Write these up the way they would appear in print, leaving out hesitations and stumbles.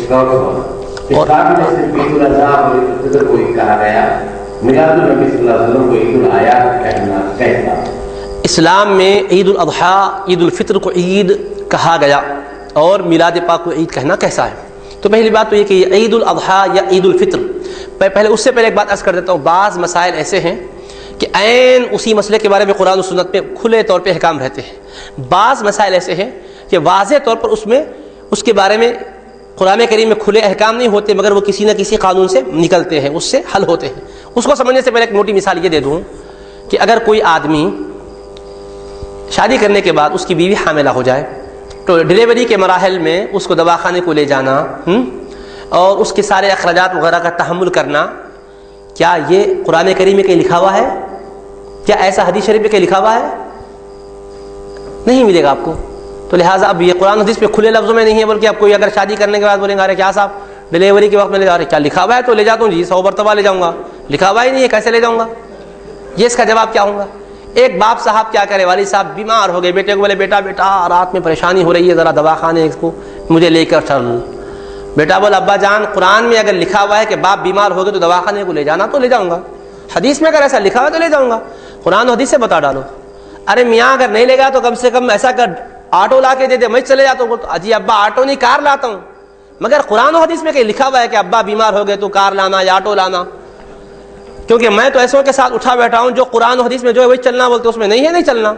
اسلام میں صرف عید الاضحیٰ اور عید الفطر کو ہی کہا گیا، میلاد النبی صلی اللہ علیہ وسلم کو عید الاعیاد کہنا کیسا؟ اسلام میں عید الاضحیٰ عید الفطر کو عید کہا گیا اور میلاد پاک کو عید کہنا کیسا ہے؟ تو پہلی بات تو یہ کہ عید الاضحیٰ یا عید الفطر، پہلے اس سے پہلے ایک بات عرض کر دیتا ہوں، بعض مسائل ایسے ہیں کہ عین اسی مسئلے کے بارے میں قرآن و سنت میں کھلے طور پہ احکام رہتے ہیں، بعض مسائل ایسے ہیں کہ واضح طور پر اس کے بارے میں قرآن کریم میں کھلے احکام نہیں ہوتے، مگر وہ کسی نہ کسی قانون سے نکلتے ہیں، اس سے حل ہوتے ہیں۔ اس کو سمجھنے سے پہلے ایک موٹی مثال یہ دے دوں کہ اگر کوئی آدمی شادی کرنے کے بعد اس کی بیوی حاملہ ہو جائے تو ڈلیوری کے مراحل میں اس کو دواخانے کو لے جانا اور اس کے سارے اخراجات وغیرہ کا تحمل کرنا، کیا یہ قرآن کریم میں کہیں لکھا ہوا ہے؟ کیا ایسا حدیث شریف میں کہیں لکھا ہوا ہے؟ نہیں ملے گا آپ کو۔ تو لہٰذا اب یہ قرآن حدیث پہ کھلے لفظوں میں نہیں ہے، بلکہ اب کوئی اگر شادی کرنے کے بعد بولیں گے ارے کیا صاحب ڈلیوری کے وقت میں لے جا رہے کیا لکھا ہوا ہے تو لے جاتا ہوں جی 100 مرتبہ لے جاؤں گا، لکھا ہوا ہی نہیں ہے کیسے لے جاؤں گا؟ یہ اس کا جواب کیا ہوگا؟ ایک باپ صاحب کیا کرے، والد صاحب بیمار ہو گئے، بیٹے کو بولے بیٹا رات میں پریشانی ہو رہی ہے، ذرا دواخانے اس کو مجھے لے کر چل۔ بیٹا بول ابا جان قرآن میں اگر لکھا ہوا ہے کہ باپ بیمار ہو گئے تو دواخانے کو لے جانا تو لے جاؤں گا، حدیث میں اگر ایسا لکھا ہوا تو لے جاؤں گا، قرآن و حدیث سے بتا ڈالو۔ ارے میاں اگر نہیں لے گا تو کم سے کم ایسا کر آٹو لا کے دے دے، میں چلے جاتا ہوں۔ اجی ابا آٹو نہیں کار لاتا ہوں، مگر قرآن و حدیث میں کہیں لکھا ہوا ہے کہ ابا بیمار ہو گئے تو کار لانا یا آٹو لانا؟ کیونکہ میں تو ایسوں کے ساتھ اٹھا بیٹھا ہوں جو قرآن و حدیث میں جو ہے وہی چلنا بولتے، اس میں نہیں ہے نہیں چلنا۔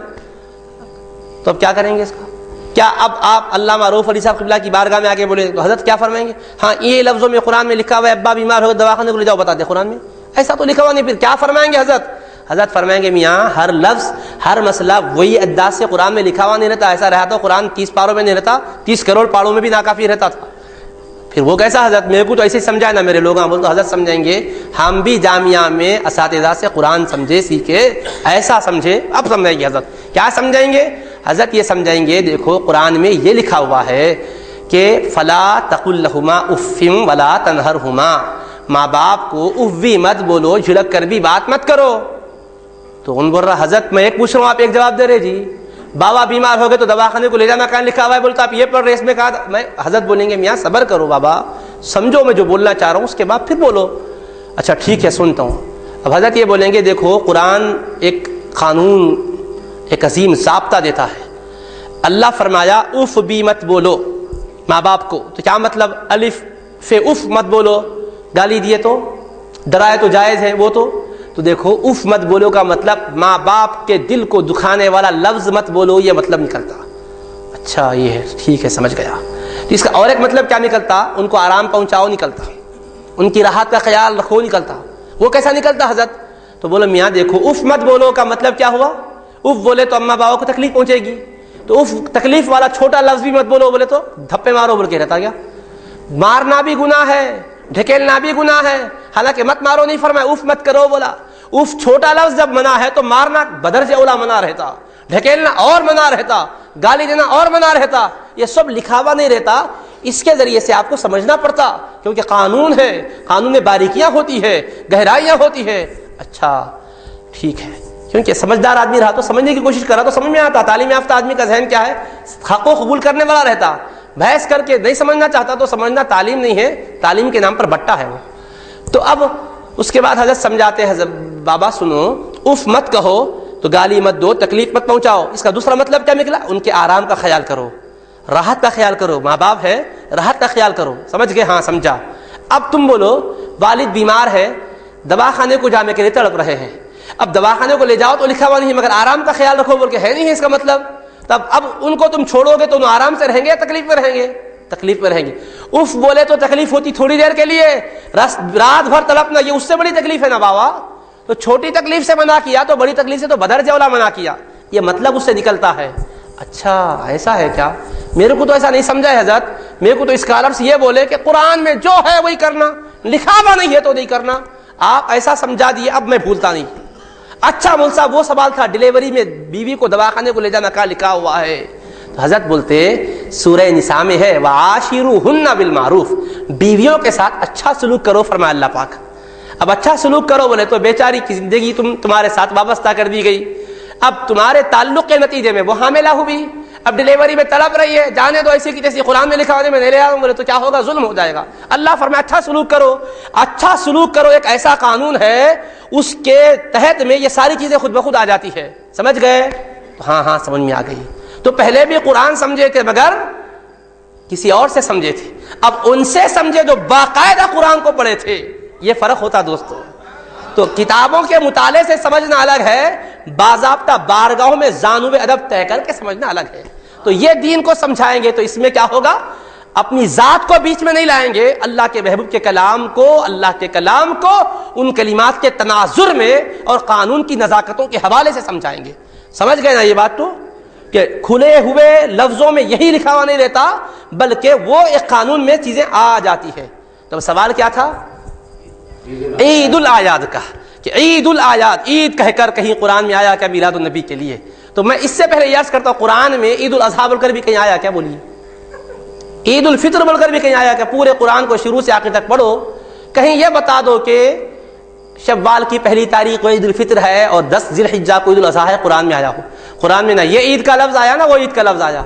تو اب کیا کریں گے اس کا؟ کیا اب آپ علامہ رؤوف علی صاحب قبلہ کی بارگاہ میں آگے بولے تو حضرت کیا فرمائیں گے؟ ہاں یہ لفظوں میں قرآن میں لکھا ہوا ہے ابا بیمار ہو دواخانے کو لے جاؤ، بتا دیں قرآن میں ایسا تو لکھا ہوا نہیں، پھر کیا فرمائیں گے حضرت؟ حضرت فرمائیں گے میاں ہر لفظ ہر مسئلہ وہی انداز سے قرآن میں لکھا ہوا نہیں رہتا، ایسا رہا تو قرآن 30 پاروں میں نہیں رہتا، 30 کروڑ پاروں میں بھی ناکافی رہتا تھا۔ پھر وہ کیسا حضرت؟ میرے کو تو ایسے سمجھائے نا میرے لوگ، بول تو حضرت سمجھائیں گے ہم بھی جامعہ میں اساتذہ سے قرآن سمجھے سیکھے، ایسا سمجھے۔ اب سمجھائیں گے حضرت، کیا سمجھائیں گے حضرت؟ یہ سمجھائیں گے دیکھو قرآن میں یہ لکھا ہوا ہے کہ فلا تقل لہما اف ولا تنہرہما، ماں باپ کو اف بھی مت بولو، جھڑک کر بھی بات مت کرو۔ تو ان بول رہا حضرت میں ایک پوچھ رہا ہوں آپ ایک جواب دے رہے جی، بابا بیمار ہو گئے تو دواخانے کو لے جانا کہاں لکھا ہوا ہے؟ بولتا آپ یہ پڑھ رہے اس میں کہا میں حضرت بولیں گے میاں صبر کرو بابا، سمجھو میں جو بولنا چاہ رہا ہوں اس کے بعد پھر بولو۔ اچھا ٹھیک ہے سنتا ہوں۔ اب حضرت یہ بولیں گے دیکھو قرآن ایک قانون ایک عظیم ضابطہ دیتا ہے، اللہ فرمایا اف بھی مت بولو ماں باپ کو، تو کیا مطلب؟ الف فے اف مت بولو، گالی دیے تو ڈرائے تو جائز ہے وہ تو دیکھو اف مت بولو کا مطلب ماں باپ کے دل کو دکھانے والا لفظ مت بولو، یہ مطلب نکلتا۔ اچھا یہ ہے ٹھیک ہے سمجھ گیا۔ تو اس کا اور ایک مطلب کیا نکلتا؟ ان کو آرام پہنچاؤ نکلتا، ان کی راحت کا خیال رکھو نکلتا۔ وہ کیسا نکلتا حضرت؟ تو بولو میاں دیکھو اف مت بولو کا مطلب کیا ہوا؟ اف بولے تو اماں باؤ کو تکلیف پہنچے گی، تو اف تکلیف والا چھوٹا لفظ بھی مت بولو، بولے تو دھپے مارو بول کے رہتا کیا؟ مارنا بھی گناہ ہے، ڈھکیلنا بھی گناہ ہے، حالانکہ مت مارو نہیں فرمایا، اف مت کرو بولا۔ اف چھوٹا لفظ جب منع ہے تو مارنا بدرجہ اولا منع رہتا، ڈھکیلنا اور منع رہتا، گالی دینا اور منع رہتا، یہ سب لکھا ہوا نہیں رہتا۔ اس کے ذریعے سے آپ کو سمجھنا پڑتا، کیونکہ قانون ہے، قانون میں باریکیاں ہوتی ہے، گہرائیاں ہوتی ہے۔ اچھا ٹھیک ہے، کیونکہ سمجھدار آدمی رہا تو سمجھنے کی کوشش کرا تو سمجھ میں آتا۔ تعلیم یافتہ آدمی کا ذہن کیا ہے؟ حق کو قبول کرنے والا رہتا، بحث کر کے نہیں سمجھنا چاہتا تو سمجھنا تعلیم نہیں ہے، تعلیم کے نام پر بٹا ہے وہ۔ تو اب اس کے بعد حضرت سمجھاتے ہیں بابا سنو اف مت کہو تو گالی مت دو، تکلیف مت پہنچاؤ، اس کا دوسرا مطلب کیا نکلا؟ ان کے آرام کا خیال کرو، راحت کا خیال کرو، ماں باپ ہے راحت کا خیال کرو۔ سمجھ گئے؟ ہاں سمجھا۔ اب تم بولو والد بیمار ہے، دواخانے کو جانے کے لیے تڑپ رہے ہیں، اب دواخانے کو لے جاؤ تو لکھا ہوا نہیں مگر آرام کا خیال رکھو بول کے ہے نہیں ہے اس کا مطلب؟ تب اب ان کو تم چھوڑو گے تو انہوں آرام سے رہیں گے یا تکلیف میں رہیں گے؟ تکلیف میں رہیں گے۔ اف بولے تو تکلیف ہوتی تھوڑی دیر کے لیے، رات بھر تڑپنا یہ اس سے بڑی تکلیف ہے نا بابا۔ تو چھوٹی تکلیف سے منع کیا تو بڑی تکلیف سے تو بدرجہ اولا منع کیا، یہ مطلب اس سے نکلتا ہے۔ اچھا ایسا ہے کیا؟ میرے کو تو ایسا نہیں سمجھا ہے حضرت، میرے کو تو اسکالرس یہ بولے کہ قرآن میں جو ہے وہی کرنا، لکھا ہوا نہیں ہے تو نہیں کرنا۔ آپ ایسا سمجھا دیے، اب میں بھولتا نہیں۔ اچھا مول صاحب وہ سوال تھا ڈیلیوری میں بیوی کو دواخانے کو لے جانا کا لکھا ہوا ہے؟ تو حضرت بولتے سورہ نساء میں ہے وعاشروہن بالمعروف، بیویوں کے ساتھ اچھا سلوک کرو فرمایا اللہ پاک۔ اب اچھا سلوک کرو بولے تو بیچاری کی زندگی تمہارے ساتھ وابستہ کر دی گئی، اب تمہارے تعلق کے نتیجے میں وہ حاملہ ہوئی، اب ڈیلیوری میں تڑپ رہی ہے، جانے دو ایسی کی جیسی قرآن میں لکھا ہونے میں نہیں لے آؤں، بولے تو کیا ہوگا؟ ظلم ہو جائے گا۔ اللہ فرمایا اچھا سلوک کرو، اچھا سلوک کرو ایک ایسا قانون ہے اس کے تحت میں یہ ساری چیزیں خود بخود آ جاتی ہے۔ سمجھ گئے؟ ہاں سمجھ میں آ گئی۔ تو پہلے بھی قرآن سمجھے تھے مگر کسی اور سے سمجھے تھے، اب ان سے سمجھے جو باقاعدہ قرآن کو پڑھے تھے۔ یہ فرق ہوتا دوستو۔ تو کتابوں کے مطالعے سے سمجھنا الگ ہے، باضابطہ بارگاہوں میں زانوِ ادب طے کر کے سمجھنا الگ ہے۔ تو یہ دین کو سمجھائیں گے تو اس میں کیا ہوگا؟ اپنی ذات کو بیچ میں نہیں لائیں گے، اللہ کے محبوب کے کلام کو، اللہ کے کلام کو ان کلمات کے تناظر میں اور قانون کی نزاکتوں کے حوالے سے سمجھائیں گے۔ سمجھ گئے نا یہ بات؟ تو کہ کھلے ہوئے لفظوں میں یہی لکھا ہوا نہیں رہتا، بلکہ وہ ایک قانون میں چیزیں آ جاتی ہے۔ تو سوال کیا تھا؟ عید الاعیاد کا، کہ عید الاعیاد، عید کہہ کر کہیں قرآن میں آیا کیا میلاد النبی کے لیے؟ تو میں اس سے پہلے یہ عرض کرتا ہوں قرآن میں عید الاضحیٰ بول کر بھی کہیں آیا کیا؟ بولیے۔ عید الفطر بول کر بھی کہیں آیا کیا؟ پورے قرآن کو شروع سے آخر تک پڑھو، کہیں یہ بتا دو کہ شوال کی پہلی تاریخ کو عید الفطر ہے اور 10 ذی الحجہ کو عید الاضحیٰ ہے، قرآن میں آیا ہو؟ قرآن میں نہ یہ عید کا لفظ آیا نہ وہ عید کا لفظ آیا۔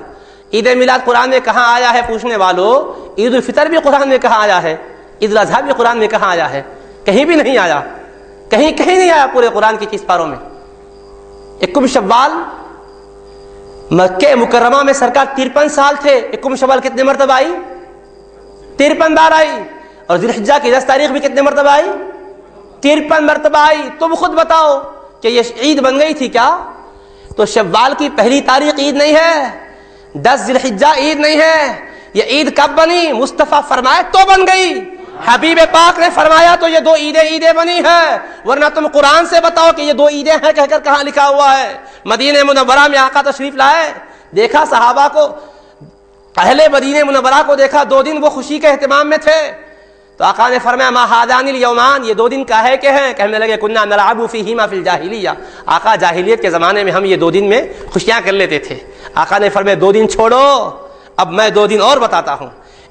عید میلاد قرآن میں کہاں آیا ہے پوچھنے والوں؟ عید الفطر بھی قرآن میں کہاں آیا ہے؟ عید الاضحیٰ بھی قرآن میں کہاں آیا ہے؟ کہیں بھی نہیں آیا، کہیں نہیں آیا پورے قرآن کی 30 پاروں میں۔ یکم شوال، مکہ مکرمہ میں سرکار 53 سال تھے، یکم شوال کتنے مرتبہ آئی؟ 53 بار آئی۔ اور ذی الحجہ کی 10 تاریخ بھی کتنے مرتبہ آئی؟ 53 مرتبہ آئی۔ تم خود بتاؤ کہ یہ عید بن گئی تھی کیا؟ تو شوال کی پہلی تاریخ عید نہیں ہے، 10 ذی الحجہ عید نہیں ہے۔ یہ عید کب بنی؟ مصطفیٰ فرمائے تو بن گئی، حبیب پاک نے فرمایا تو یہ 2 عیدیں بنی ہیں، ورنہ تم قرآن سے بتاؤ کہ یہ 2 عیدیں ہیں کہہ کر کہاں لکھا ہوا ہے؟ مدینہ منورہ میں آقا تشریف لائے، دیکھا صحابہ کو، اہل مدینہ منورہ کو دیکھا، 2 دن وہ خوشی کے اہتمام میں تھے۔ تو آقا نے فرمایا ما ہذان الیومان، یہ 2 دن کاہے کے ہیں؟ کہنے لگے کنا نلعب فیہما فی الجاہلیہ، آقا جاہلیت کے زمانے میں ہم یہ 2 دن میں خوشیاں کر لیتے تھے۔ آقا نے فرمایا 2 دن چھوڑو، اب میں 2 دن اور بتاتا ہوں۔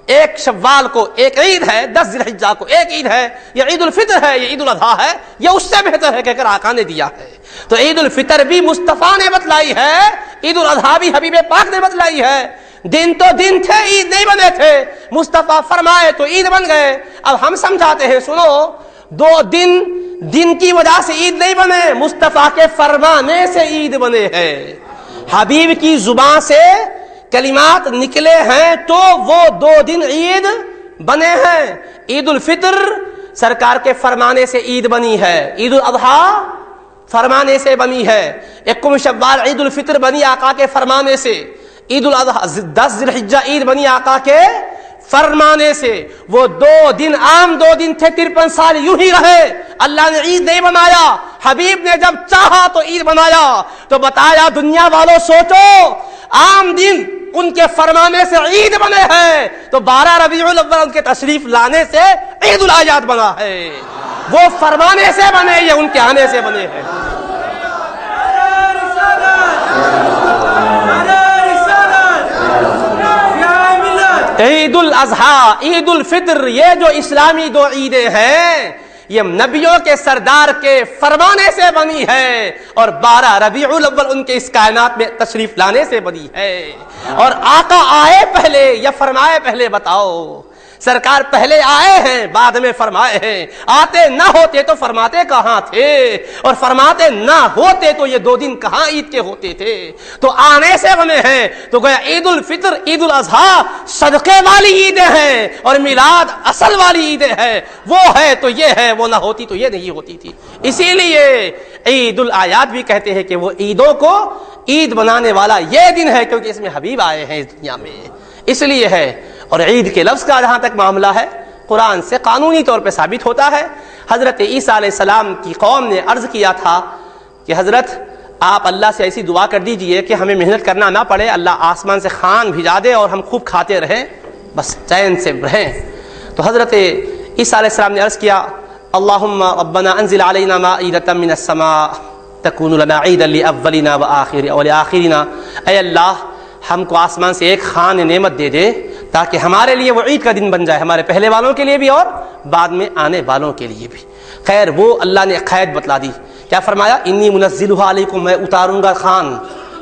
ایک شوال کو ایک عید ہے، 10 ذی الحجہ کو ایک عید ہے، یہ عید الفطر ہے، یہ عید الاضحیٰ ہے، یہ اس سے بہتر ہے کہہ کر آقا نے دیا ہے۔ تو عید الفطر بھی مصطفیٰ نے بتلائی ہے، عید الاضحیٰ بھی حبیب پاک نے بتلائی ہے۔ دن تو دن تھے، عید نہیں بنے تھے، مصطفیٰ فرمائے تو عید بن گئے۔ اب ہم سمجھاتے ہیں، سنو، 2 دن کی وجہ سے عید نہیں بنے، مصطفیٰ کے فرمانے سے عید بنے ہیں۔ حبیب کی زبان سے کلمات نکلے ہیں تو وہ 2 دن عید بنے ہیں۔ عید الفطر سرکار کے فرمانے سے عید بنی ہے، عید الاضحیٰ فرمانے سے بنی ہے، یکم شوال عید الفطر بنی آقا کے فرمانے سے، عید الاضحیٰ 10 ذی الحجہ عید بنی آقا کے فرمانے سے۔ وہ 2 دن عام 2 دن تھے، 53 سال یوں ہی رہے، اللہ نے عید نہیں بنایا، حبیب نے جب چاہا تو عید بنایا۔ تو بتایا دنیا والوں سوچو، عام دن ان کے فرمانے سے عید بنے ہیں، تو 12 ربیع الاول ان کے تشریف لانے سے عید الاعیاد بنا ہے۔ وہ فرمانے سے بنے یا ان کے آنے سے بنے ہیں؟ عید الاضحیٰ، عید الفطر، یہ جو اسلامی 2 عیدیں ہیں، یہ نبیوں کے سردار کے فرمانے سے بنی ہے، اور 12 ربیع الاول ان کے اس کائنات میں تشریف لانے سے بنی ہے۔ اور آقا آئے پہلے یا فرمائے پہلے؟ بتاؤ، سرکار پہلے آئے ہیں بعد میں فرمائے ہیں؟ آتے نہ ہوتے تو فرماتے کہاں تھے؟ اور فرماتے نہ ہوتے تو یہ 2 دن کہاں عید کے ہوتے تھے؟ تو آنے سے بنے ہیں۔ تو گویا عید الفطر، عید الاضحیٰ صدقے والی عیدیں ہیں، اور میلاد اصل والی عیدیں ہیں۔ وہ ہے تو یہ ہے، وہ نہ ہوتی تو یہ نہیں ہوتی تھی۔ اسی لیے عید الاعیاد بھی کہتے ہیں کہ وہ عیدوں کو عید بنانے والا یہ دن ہے، کیونکہ اس میں حبیب آئے ہیں اس دنیا میں، اس لیے ہے۔ اور عید کے لفظ کا جہاں تک معاملہ ہے، قرآن سے قانونی طور پہ ثابت ہوتا ہے۔ حضرت عیسیٰ علیہ السلام کی قوم نے عرض کیا تھا کہ حضرت آپ اللہ سے ایسی دعا کر دیجئے کہ ہمیں محنت کرنا نہ پڑے، اللہ آسمان سے خوان بھیجا دے اور ہم خوب کھاتے رہیں، بس چین سے رہیں۔ تو حضرت عیسیٰ علیہ السلام نے عرض کیا اللہم ربنا انزل علینا مائدۃ من السماء تکون لنا عیدا لاولنا ولآخرنا، اے اللہ ہم کو آسمان سے ایک خوان نعمت دے دے تاکہ ہمارے لیے وہ عید کا دن بن جائے، ہمارے پہلے والوں کے لیے بھی اور بعد میں آنے والوں کے لیے بھی۔ خیر وہ اللہ نے قید بتلا دی، کیا فرمایا انی منزلھا علیکم، میں اتاروں گا خوان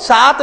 7